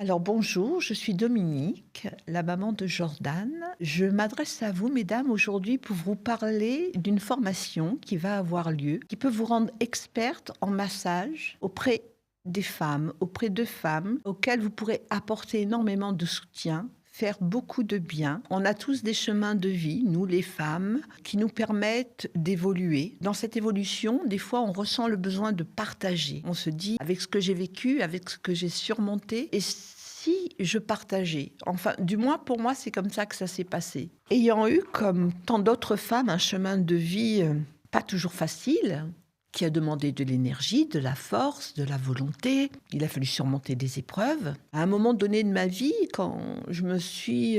Alors bonjour, je suis Dominique, la maman de Jordan. Je m'adresse à vous, mesdames, aujourd'hui pour vous parler d'une formation qui va avoir lieu, qui peut vous rendre experte en massage auprès des femmes, auprès de femmes auxquelles vous pourrez apporter énormément de soutien, faire beaucoup de bien. On a tous des chemins de vie, nous les femmes, qui nous permettent d'évoluer. Dans cette évolution, des fois, on ressent le besoin de partager. On se dit, avec ce que j'ai vécu, avec ce que j'ai surmonté, et si je partageais? Enfin, du moins, pour moi, c'est comme ça que ça s'est passé. Ayant eu, comme tant d'autres femmes, un chemin de vie pas toujours facile, qui a demandé de l'énergie, de la force, de la volonté. Il a fallu surmonter des épreuves. À un moment donné de ma vie, quand je me suis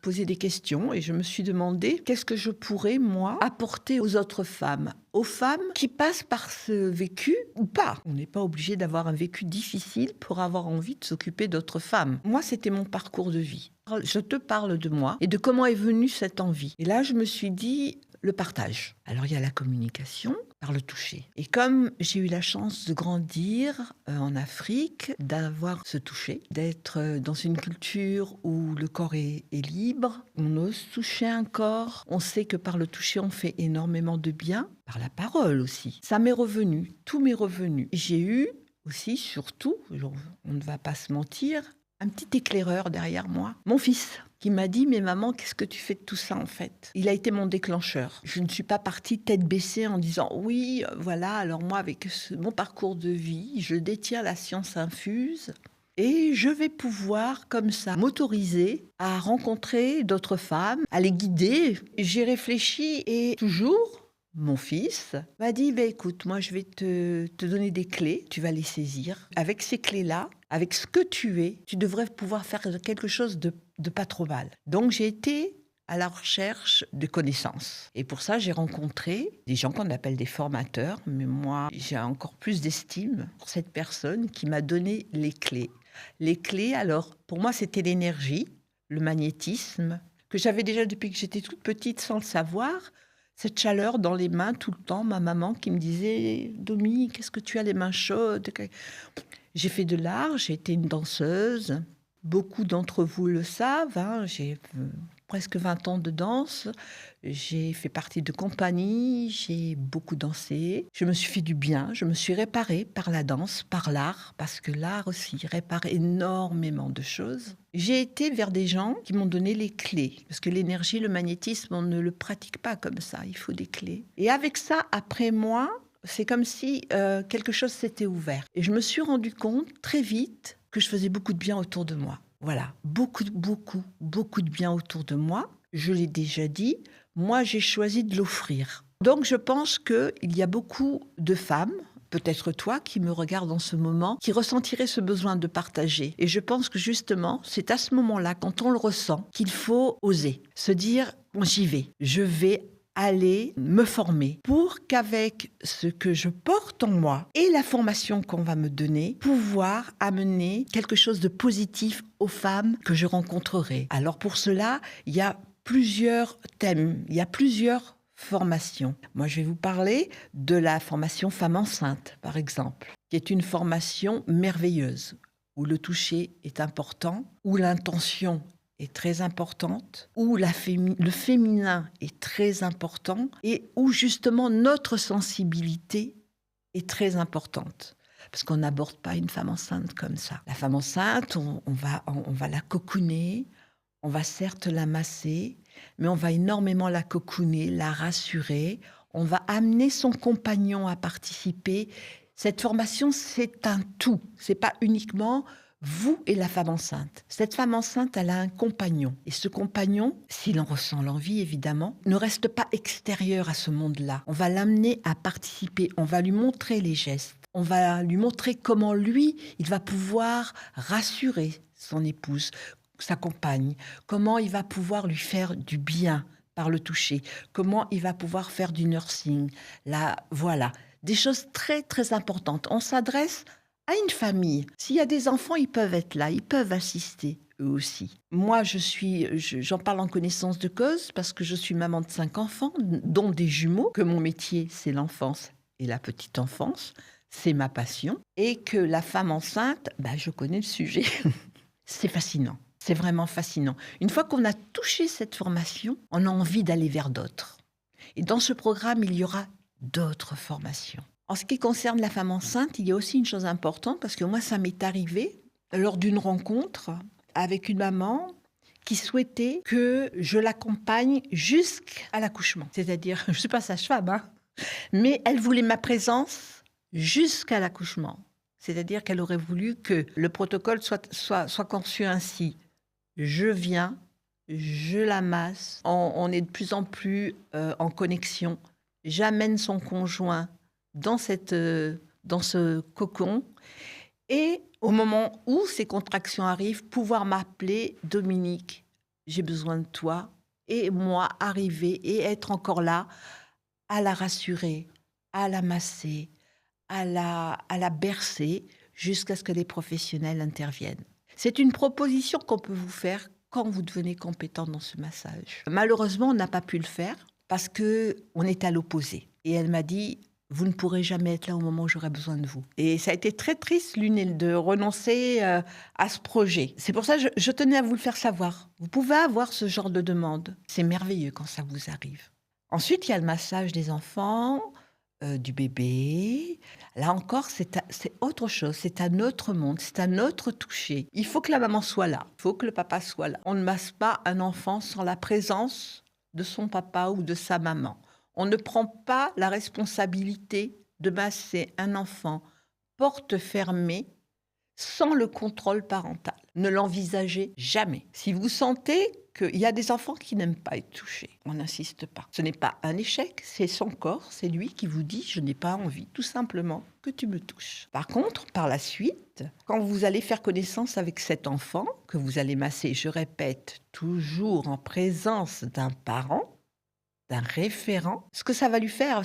posé des questions et je me suis demandé qu'est-ce que je pourrais, moi, apporter aux autres femmes, aux femmes qui passent par ce vécu ou pas. On n'est pas obligé d'avoir un vécu difficile pour avoir envie de s'occuper d'autres femmes. Moi, c'était mon parcours de vie. Je te parle de moi et de comment est venue cette envie. Et là, je me suis dit, le partage. Alors, il y a la communication par le toucher. Et comme j'ai eu la chance de grandir en Afrique, d'avoir ce toucher, d'être dans une culture où le corps est libre, on ose toucher un corps, on sait que par le toucher, on fait énormément de bien, par la parole aussi. Ça m'est revenu, tout m'est revenu. J'ai eu aussi, surtout, on ne va pas se mentir, un petit éclaireur derrière moi, mon fils, qui m'a dit « Mais maman, qu'est-ce que tu fais de tout ça en fait ?» Il a été mon déclencheur. Je ne suis pas partie tête baissée en disant « Oui, voilà, alors moi avec mon parcours de vie, je détiens la science infuse et je vais pouvoir comme ça m'autoriser à rencontrer d'autres femmes, à les guider. » J'ai réfléchi et toujours... Mon fils m'a dit écoute, moi je vais te donner des clés, tu vas les saisir. Avec ces clés-là, avec ce que tu es, tu devrais pouvoir faire quelque chose de pas trop mal. Donc j'ai été à la recherche de connaissances. Et pour ça, j'ai rencontré des gens qu'on appelle des formateurs, mais moi, j'ai encore plus d'estime pour cette personne qui m'a donné les clés. Les clés, alors, pour moi, c'était l'énergie, le magnétisme, que j'avais déjà depuis que j'étais toute petite sans le savoir. Cette chaleur dans les mains tout le temps, ma maman qui me disait « Domi, qu'est-ce que tu as les mains chaudes ?» J'ai fait de l'art, j'ai été une danseuse. Beaucoup d'entre vous le savent, hein, j'ai presque 20 ans de danse. J'ai fait partie de compagnies, j'ai beaucoup dansé. Je me suis fait du bien, je me suis réparée par la danse, par l'art, parce que l'art aussi répare énormément de choses. J'ai été vers des gens qui m'ont donné les clés, parce que l'énergie, le magnétisme, on ne le pratique pas comme ça, il faut des clés. Et avec ça, après moi, c'est comme si quelque chose s'était ouvert. Et je me suis rendu compte très vite que je faisais beaucoup de bien autour de moi. Voilà, beaucoup de bien autour de moi. Je l'ai déjà dit, moi j'ai choisi de l'offrir. Donc je pense qu'il y a beaucoup de femmes, peut-être toi qui me regardes en ce moment, qui ressentiraient ce besoin de partager. Et je pense que justement, c'est à ce moment-là, quand on le ressent, qu'il faut oser. Se dire, bon, j'y vais, je vais aller me former pour qu'avec ce que je porte en moi et la formation qu'on va me donner, pouvoir amener quelque chose de positif aux femmes que je rencontrerai. Alors pour cela, il y a plusieurs thèmes, il y a plusieurs formations. Moi, je vais vous parler de la formation femme enceinte, par exemple, qui est une formation merveilleuse, où le toucher est important, où l'intention est très importante, où le féminin est très important et où justement notre sensibilité est très importante. Parce qu'on n'aborde pas une femme enceinte comme ça. La femme enceinte, on va la cocooner, on va certes la masser, mais on va énormément la cocooner, la rassurer, on va amener son compagnon à participer. Cette formation, c'est un tout, c'est pas uniquement vous et la femme enceinte. Cette femme enceinte, elle a un compagnon. Et ce compagnon, s'il en ressent l'envie, évidemment, ne reste pas extérieur à ce monde-là. On va l'amener à participer. On va lui montrer les gestes. On va lui montrer comment lui, il va pouvoir rassurer son épouse, sa compagne. Comment il va pouvoir lui faire du bien par le toucher. Comment il va pouvoir faire du nursing. Là, voilà. Des choses très, très importantes. On s'adresse à une famille. S'il y a des enfants, ils peuvent être là, ils peuvent assister, eux aussi. Moi, j'en parle en connaissance de cause parce que je suis maman de 5 enfants, dont des jumeaux, que mon métier, c'est l'enfance et la petite enfance, c'est ma passion, et que la femme enceinte, je connais le sujet. C'est fascinant. C'est vraiment fascinant. Une fois qu'on a touché cette formation, on a envie d'aller vers d'autres. Et dans ce programme, il y aura d'autres formations. En ce qui concerne la femme enceinte, il y a aussi une chose importante, parce que moi, ça m'est arrivé lors d'une rencontre avec une maman qui souhaitait que je l'accompagne jusqu'à l'accouchement. C'est-à-dire, je ne suis pas sage-femme, hein, mais elle voulait ma présence jusqu'à l'accouchement. C'est-à-dire qu'elle aurait voulu que le protocole soit conçu ainsi. Je viens, je la masse, on est de plus en plus en connexion. J'amène son conjoint dans ce cocon et au moment où ces contractions arrivent, pouvoir m'appeler Dominique, j'ai besoin de toi, et moi arriver et être encore là à la rassurer, à la masser, à la bercer jusqu'à ce que les professionnels interviennent. C'est une proposition qu'on peut vous faire quand vous devenez compétent dans ce massage. Malheureusement, on n'a pas pu le faire parce qu'on est à l'opposé. Et elle m'a dit, vous ne pourrez jamais être là au moment où j'aurai besoin de vous. Et ça a été très triste, l'une, de renoncer à ce projet. C'est pour ça que je tenais à vous le faire savoir. Vous pouvez avoir ce genre de demande. C'est merveilleux quand ça vous arrive. Ensuite, il y a le massage des enfants, du bébé. Là encore, c'est autre chose. C'est un autre monde, c'est un autre toucher. Il faut que la maman soit là. Il faut que le papa soit là. On ne masse pas un enfant sans la présence de son papa ou de sa maman. On ne prend pas la responsabilité de masser un enfant porte fermée sans le contrôle parental. Ne l'envisagez jamais. Si vous sentez qu'il y a des enfants qui n'aiment pas être touchés, on n'insiste pas. Ce n'est pas un échec, c'est son corps, c'est lui qui vous dit « je n'ai pas envie tout simplement que tu me touches ». Par contre, par la suite, quand vous allez faire connaissance avec cet enfant, que vous allez masser, je répète, toujours en présence d'un parent, d'un référent, ce que ça va lui faire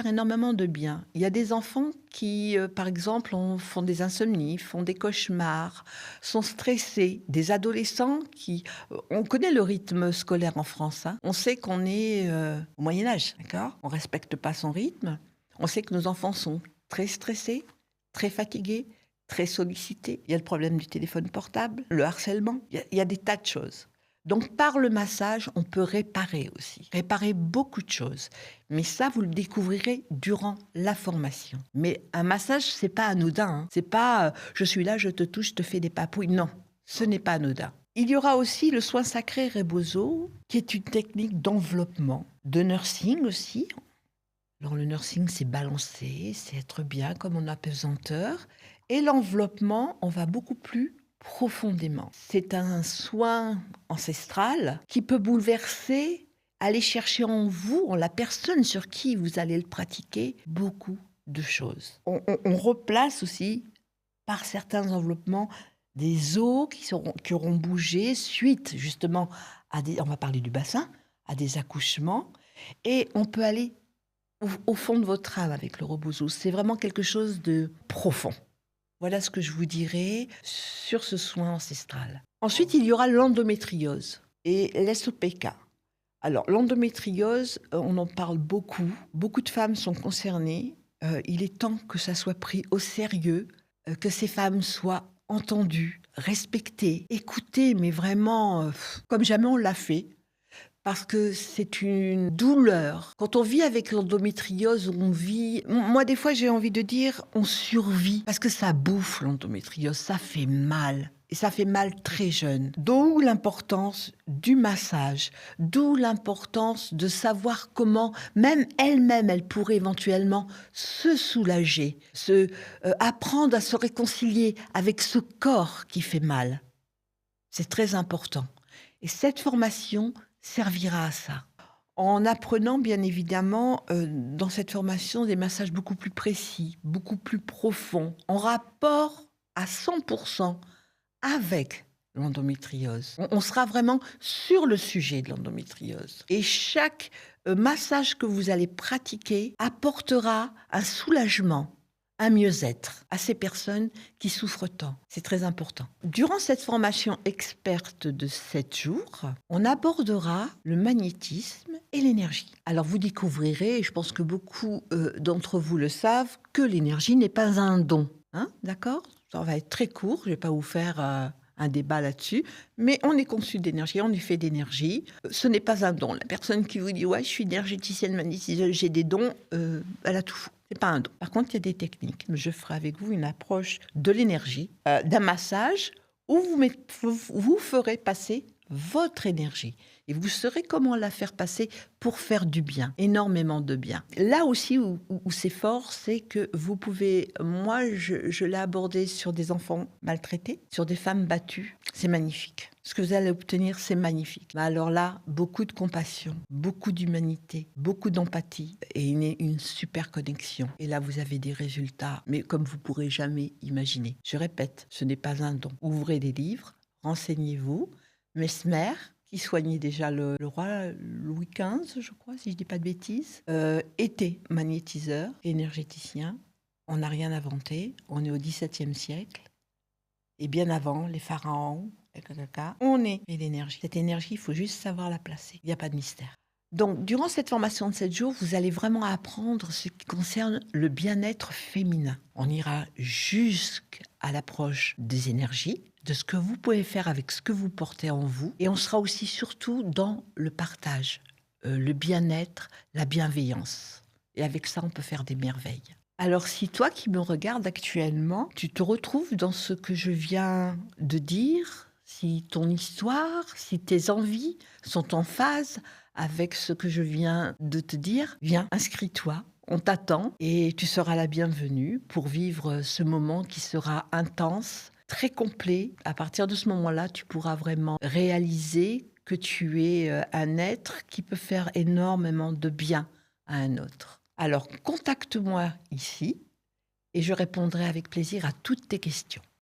énormément de bien. Il y a des enfants qui, par exemple, font des insomnies, font des cauchemars, sont stressés. Des adolescents qui... on connaît le rythme scolaire en France. Hein. On sait qu'on est au Moyen-Âge, d'accord ? On ne respecte pas son rythme. On sait que nos enfants sont très stressés, très fatigués, très sollicités. Il y a le problème du téléphone portable, le harcèlement. Il y a des tas de choses. Donc, par le massage, on peut réparer aussi. Réparer beaucoup de choses. Mais ça, vous le découvrirez durant la formation. Mais un massage, c'est pas anodin. Hein. C'est pas je suis là, je te touche, je te fais des papouilles. Non, ce n'est pas anodin. Il y aura aussi le soin sacré Rebozo, qui est une technique d'enveloppement, de nursing aussi. Alors, le nursing, c'est balancer, c'est être bien comme on a pesanteur. Et l'enveloppement, on va beaucoup plus profondément. C'est un soin ancestral qui peut bouleverser, aller chercher en vous, en la personne sur qui vous allez le pratiquer, beaucoup de choses. On replace aussi, par certains enveloppements, des os qui auront bougé suite justement à on va parler du bassin, à des accouchements, et on peut aller au fond de votre âme avec le Rebozo. C'est vraiment quelque chose de profond. Voilà ce que je vous dirais sur ce soin ancestral. Ensuite, il y aura l'endométriose et l'SOPK. Alors, l'endométriose, on en parle beaucoup. Beaucoup de femmes sont concernées. Il est temps que ça soit pris au sérieux, que ces femmes soient entendues, respectées, écoutées, mais vraiment comme jamais on l'a fait. Parce que c'est une douleur. Quand on vit avec l'endométriose, on vit... Moi, des fois, j'ai envie de dire, on survit. Parce que ça bouffe, l'endométriose, ça fait mal. Et ça fait mal très jeune. D'où l'importance du massage, d'où l'importance de savoir comment, même elle-même, elle pourrait éventuellement se soulager, apprendre à se réconcilier avec ce corps qui fait mal. C'est très important. Et cette formation servira à ça. En apprenant, bien évidemment, dans cette formation, des massages beaucoup plus précis, beaucoup plus profonds, en rapport à 100% avec l'endométriose. On sera vraiment sur le sujet de l'endométriose. Et chaque massage que vous allez pratiquer apportera un soulagement, un mieux-être à ces personnes qui souffrent tant. C'est très important. Durant cette formation experte de 7 jours, on abordera le magnétisme et l'énergie. Alors vous découvrirez, et je pense que beaucoup d'entre vous le savent, que l'énergie n'est pas un don. Hein, d'accord ? Ça va être très court, je ne vais pas vous faire un débat là-dessus, mais on est conçu d'énergie, on est fait d'énergie. Ce n'est pas un don. La personne qui vous dit « ouais, je suis énergéticienne, magnétiseuse, j'ai des dons elle a tout faux. C'est pas un don. Par contre, il y a des techniques. Je ferai avec vous une approche de l'énergie, d'un massage où vous ferez passer votre énergie. Et vous saurez comment la faire passer pour faire du bien, énormément de bien. Là aussi où c'est fort, c'est que vous pouvez... Moi, je l'ai abordé sur des enfants maltraités, sur des femmes battues. C'est magnifique. Ce que vous allez obtenir, c'est magnifique. Mais alors là, beaucoup de compassion, beaucoup d'humanité, beaucoup d'empathie et une super connexion. Et là, vous avez des résultats, mais comme vous pourrez jamais imaginer. Je répète, ce n'est pas un don. Ouvrez des livres, renseignez-vous. Mesmer, qui soignait déjà le roi Louis XV, je crois, si je ne dis pas de bêtises, était magnétiseur, énergéticien. On n'a rien inventé. On est au XVIIe siècle. Et bien avant, les pharaons, on est l'énergie. Cette énergie, il faut juste savoir la placer. Il n'y a pas de mystère. Donc, durant cette formation de 7 jours, vous allez vraiment apprendre ce qui concerne le bien-être féminin. On ira jusqu'à l'approche des énergies, de ce que vous pouvez faire avec ce que vous portez en vous. Et on sera aussi surtout dans le partage, le bien-être, la bienveillance. Et avec ça, on peut faire des merveilles. Alors, si toi qui me regardes actuellement, tu te retrouves dans ce que je viens de dire, si ton histoire, si tes envies sont en phase avec ce que je viens de te dire, viens, inscris-toi. On t'attend et tu seras la bienvenue pour vivre ce moment qui sera intense, très complet. À partir de ce moment-là, tu pourras vraiment réaliser que tu es un être qui peut faire énormément de bien à un autre. Alors, contacte-moi ici et je répondrai avec plaisir à toutes tes questions.